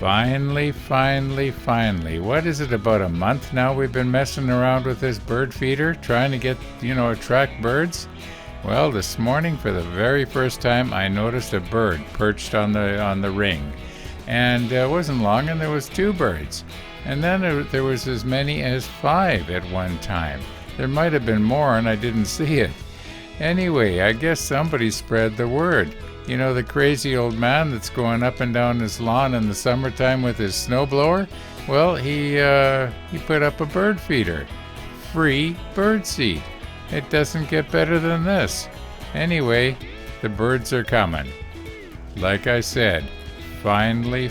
Finally. What is it, about a month now we've been messing around with this bird feeder, trying to get, attract birds? Well, this morning, for the very first time, I noticed a bird perched on the ring. And it wasn't long, and there was two birds. And then there was as many as 5 at one time. There might have been more, and I didn't see it. Anyway, I guess somebody spread the word. You know, the crazy old man that's going up and down his lawn in the summertime with his snowblower? Well, he put up a bird feeder. Free bird seed. It doesn't get better than this. Anyway, the birds are coming. Like I said, finally.